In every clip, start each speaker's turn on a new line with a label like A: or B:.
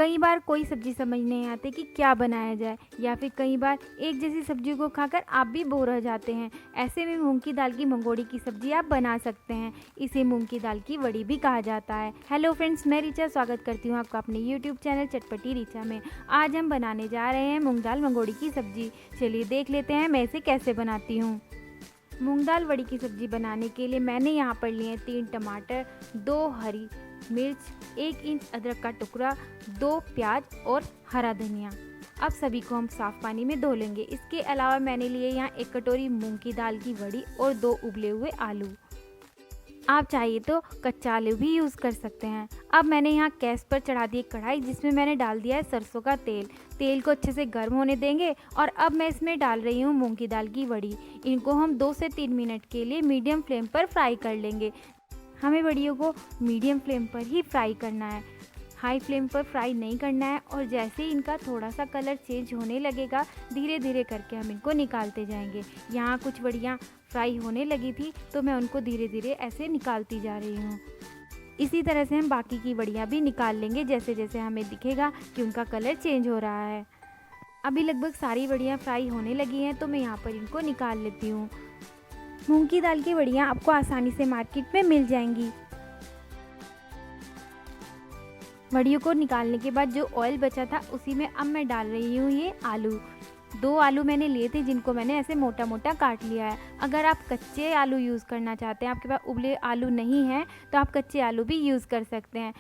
A: कई बार कोई सब्ज़ी समझ नहीं आती कि क्या बनाया जाए, या फिर कई बार एक जैसी सब्ज़ी को खाकर आप भी बोर हो जाते हैं। ऐसे में मूंग की दाल की मंगोड़ी की सब्ज़ी आप बना सकते हैं। इसे मूंग की दाल की वड़ी भी कहा जाता है। हेलो फ्रेंड्स, मैं रीचा स्वागत करती हूँ आपका अपने यूट्यूब चैनल चटपटी रीचा में। आज हम बनाने जा रहे हैं मूंग दाल मंगोड़ी की सब्ज़ी। चलिए देख लेते हैं मैं इसे कैसे बनाती हूँ। मूंग दाल वड़ी की सब्ज़ी बनाने के लिए मैंने यहाँ पर लिए 3 टमाटर, 2 हरी मिर्च, 1 इंच अदरक का टुकड़ा, 2 प्याज और हरा धनिया। अब सभी को हम साफ़ पानी में धो लेंगे। इसके अलावा मैंने लिए यहाँ 1 कटोरी मूंग की दाल की वड़ी और 2 उबले हुए आलू। आप चाहिए तो कच्चा आलू भी यूज़ कर सकते हैं। अब मैंने यहाँ गैस पर चढ़ा दी कढ़ाई, जिसमें मैंने डाल दिया है सरसों का तेल। तेल को अच्छे से गर्म होने देंगे और अब मैं इसमें डाल रही हूँ मूंग की दाल की वड़ी। इनको हम 2 से 3 मिनट के लिए मीडियम फ्लेम पर फ्राई कर लेंगे। हमें वड़ियों को मीडियम फ्लेम पर ही फ्राई करना है, हाई फ्लेम पर फ्राई नहीं करना है। और जैसे ही इनका थोड़ा सा कलर चेंज होने लगेगा, धीरे धीरे करके हम इनको निकालते जाएंगे। यहाँ कुछ वड़ियाँ फ्राई होने लगी थी तो मैं उनको धीरे धीरे ऐसे निकालती जा रही हूँ। इसी तरह से हम बाकी की वड़ियाँ भी निकाल लेंगे जैसे जैसे हमें दिखेगा कि उनका कलर चेंज हो रहा है। अभी लगभग सारी वड़ियाँ फ्राई होने लगी हैं तो मैं यहाँ पर इनको निकाल लेती हूँ। मूंग की दाल की वड़ियाँ आपको आसानी से मार्केट में मिल जाएंगी। वड़ियों को निकालने के बाद जो ऑयल बचा था उसी में अब मैं डाल रही हूँ ये आलू। 2 आलू मैंने लिए थे जिनको मैंने ऐसे मोटा मोटा काट लिया है। अगर आप कच्चे आलू यूज़ करना चाहते हैं, आपके पास उबले आलू नहीं हैं, तो आप कच्चे आलू भी यूज़ कर सकते हैं।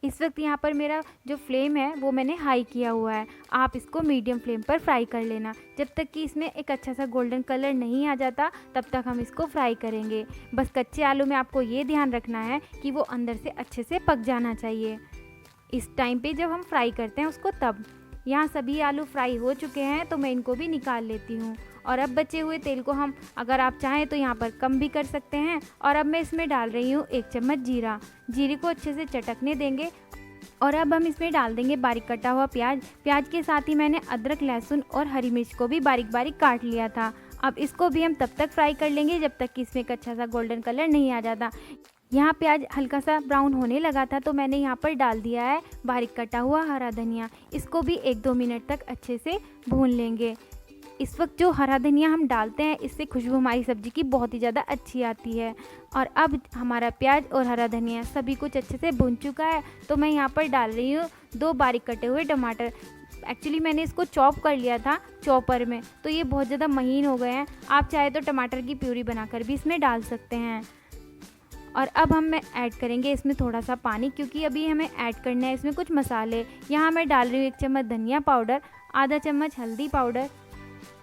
A: इस वक्त यहाँ पर मेरा जो फ्लेम है वो मैंने हाई किया हुआ है। आप इसको मीडियम फ्लेम पर फ्राई कर लेना। जब तक कि इसमें एक अच्छा सा गोल्डन कलर नहीं आ जाता तब तक हम इसको फ्राई करेंगे। बस कच्चे आलू में आपको ये ध्यान रखना है कि वो अंदर से अच्छे से पक जाना चाहिए इस टाइम पे जब हम फ्राई करते हैं उसको। तब यहाँ सभी आलू फ्राई हो चुके हैं तो मैं इनको भी निकाल लेती हूँ। और अब बचे हुए तेल को हम, अगर आप चाहें तो यहाँ पर कम भी कर सकते हैं। और अब मैं इसमें डाल रही हूँ 1 चम्मच जीरा। जीरे को अच्छे से चटकने देंगे। और अब हम इसमें डाल देंगे बारीक कटा हुआ प्याज। प्याज के साथ ही मैंने अदरक, लहसुन और हरी मिर्च को भी बारीक बारीक काट लिया था। अब इसको भी हम तब तक फ्राई कर लेंगे जब तक कि इसमें एक अच्छा सा गोल्डन कलर नहीं आ जाता। यहाँ प्याज हल्का सा ब्राउन होने लगा था तो मैंने यहाँ पर डाल दिया है बारीक कटा हुआ हरा धनिया। इसको भी 1-2 मिनट तक अच्छे से भून लेंगे। इस वक्त जो हरा धनिया हम डालते हैं इससे खुशबू हमारी सब्ज़ी की बहुत ही ज़्यादा अच्छी आती है। और अब हमारा प्याज और हरा धनिया सभी कुछ अच्छे से भून चुका है तो मैं यहाँ पर डाल रही हूँ 2 बारीक कटे हुए टमाटर। एक्चुअली मैंने इसको चॉप कर लिया था चॉपर में, तो ये बहुत ज़्यादा महीन हो गए हैं। आप चाहे तो टमाटर की प्यूरी बनाकर भी इसमें डाल सकते हैं। और अब हम ऐड करेंगे इसमें थोड़ा सा पानी, क्योंकि अभी हमें ऐड करना है इसमें कुछ मसाले। यहाँ मैं डाल रही हूँ 1 चम्मच धनिया पाउडर, आधा चम्मच हल्दी पाउडर,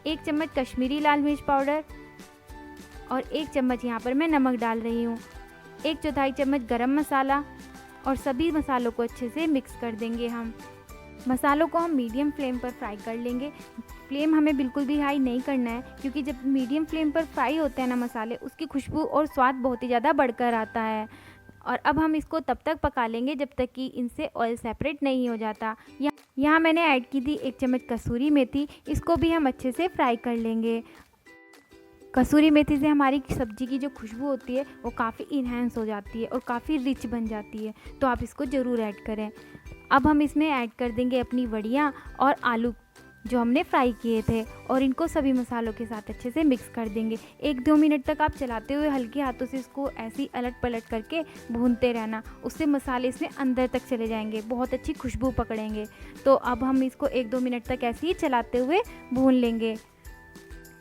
A: 1 चम्मच कश्मीरी लाल मिर्च पाउडर और 1 चम्मच यहाँ पर मैं नमक डाल रही हूँ, 1/4 चम्मच गरम मसाला। और सभी मसालों को अच्छे से मिक्स कर देंगे हम। मसालों को हम मीडियम फ्लेम पर फ्राई कर लेंगे। फ्लेम हमें बिल्कुल भी हाई नहीं करना है, क्योंकि जब मीडियम फ्लेम पर फ्राई होते हैं ना मसाले, उसकी खुशबू और स्वाद बहुत ही ज़्यादा बढ़कर आता है। और अब हम इसको तब तक पका लेंगे जब तक कि इनसे ऑयल सेपरेट नहीं हो जाता। यहाँ मैंने ऐड की थी 1 चम्मच कसूरी मेथी। इसको भी हम अच्छे से फ्राई कर लेंगे। कसूरी मेथी से हमारी सब्ज़ी की जो खुशबू होती है वो काफ़ी इन्हेंस हो जाती है और काफ़ी रिच बन जाती है, तो आप इसको ज़रूर ऐड करें। अब हम इसमें ऐड कर देंगे अपनी वड़ियाँ और आलू जो हमने फ्राई किए थे, और इनको सभी मसालों के साथ अच्छे से मिक्स कर देंगे। 1-2 मिनट तक आप चलाते हुए हल्के हाथों से इसको ऐसे ही अलट पलट करके भूनते रहना। उससे मसाले इसमें अंदर तक चले जाएंगे, बहुत अच्छी खुशबू पकड़ेंगे। तो अब हम इसको 1-2 मिनट तक ऐसे ही चलाते हुए भून लेंगे।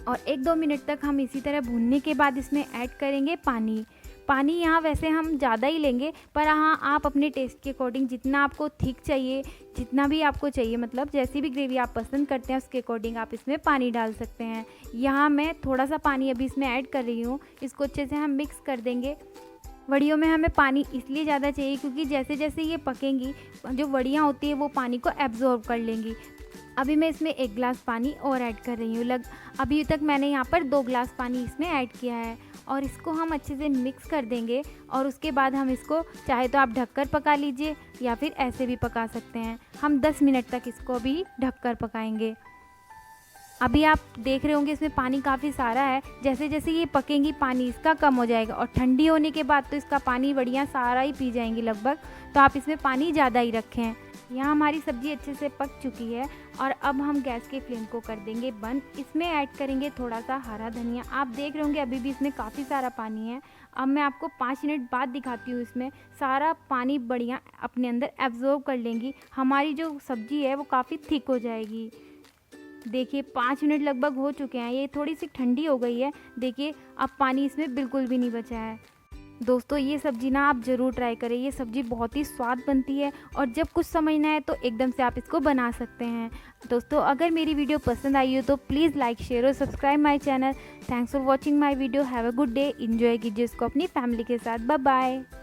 A: और 1-2 मिनट तक हम इसी तरह भूनने के बाद इसमें ऐड करेंगे पानी। पानी यहाँ वैसे हम ज़्यादा ही लेंगे, पर हाँ आप अपने टेस्ट के अकॉर्डिंग जितना आपको थिक चाहिए, जितना भी आपको चाहिए, मतलब जैसी भी ग्रेवी आप पसंद करते हैं उसके अकॉर्डिंग आप इसमें पानी डाल सकते हैं। यहाँ मैं थोड़ा सा पानी अभी इसमें ऐड कर रही हूँ। इसको अच्छे से हम मिक्स कर देंगे। वड़ियों में हमें पानी इसलिए ज़्यादा चाहिए क्योंकि जैसे जैसे ये पकेंगी, जो वड़ियाँ होती है वो पानी को एब्जॉर्ब कर लेंगी। अभी मैं इसमें 1 गिलास पानी और ऐड कर रही हूँ। अभी तक मैंने यहाँ पर 2 गिलास पानी इसमें ऐड किया है। और इसको हम अच्छे से मिक्स कर देंगे। और उसके बाद हम इसको चाहे तो आप ढककर पका लीजिए या फिर ऐसे भी पका सकते हैं। हम 10 मिनट तक इसको अभी ढककर पकाएंगे। अभी आप देख रहे होंगे इसमें पानी काफ़ी सारा है। जैसे जैसे ये पकेंगी पानी इसका कम हो जाएगा, और ठंडी होने के बाद तो इसका पानी वड़ियाँ सारा ही पी जाएंगी लगभग। तो आप इसमें पानी ज़्यादा ही रखें। यहाँ हमारी सब्ज़ी अच्छे से पक चुकी है और अब हम गैस के फ्लेम को कर देंगे बंद। इसमें ऐड करेंगे थोड़ा सा हरा धनिया। आप देख रहे होंगे अभी भी इसमें काफ़ी सारा पानी है। अब मैं आपको 5 मिनट बाद दिखाती हूँ, इसमें सारा पानी बढ़िया अपने अंदर एब्जॉर्ब कर लेंगी। हमारी जो सब्ज़ी है वो काफ़ी थिक हो जाएगी। देखिए 5 मिनट लगभग हो चुके हैं, ये थोड़ी सी ठंडी हो गई है। देखिए अब पानी इसमें बिल्कुल भी नहीं बचा है। दोस्तों ये सब्ज़ी ना आप ज़रूर ट्राई करें, ये सब्ज़ी बहुत ही स्वाद बनती है और जब कुछ समझना है तो एकदम से आप इसको बना सकते हैं। दोस्तों अगर मेरी वीडियो पसंद आई हो तो प्लीज़ लाइक शेयर और subscribe my channel. Thanks for watching my video. Have a good day. Enjoy कीजिए इसको अपनी फैमिली के साथ। Bye bye.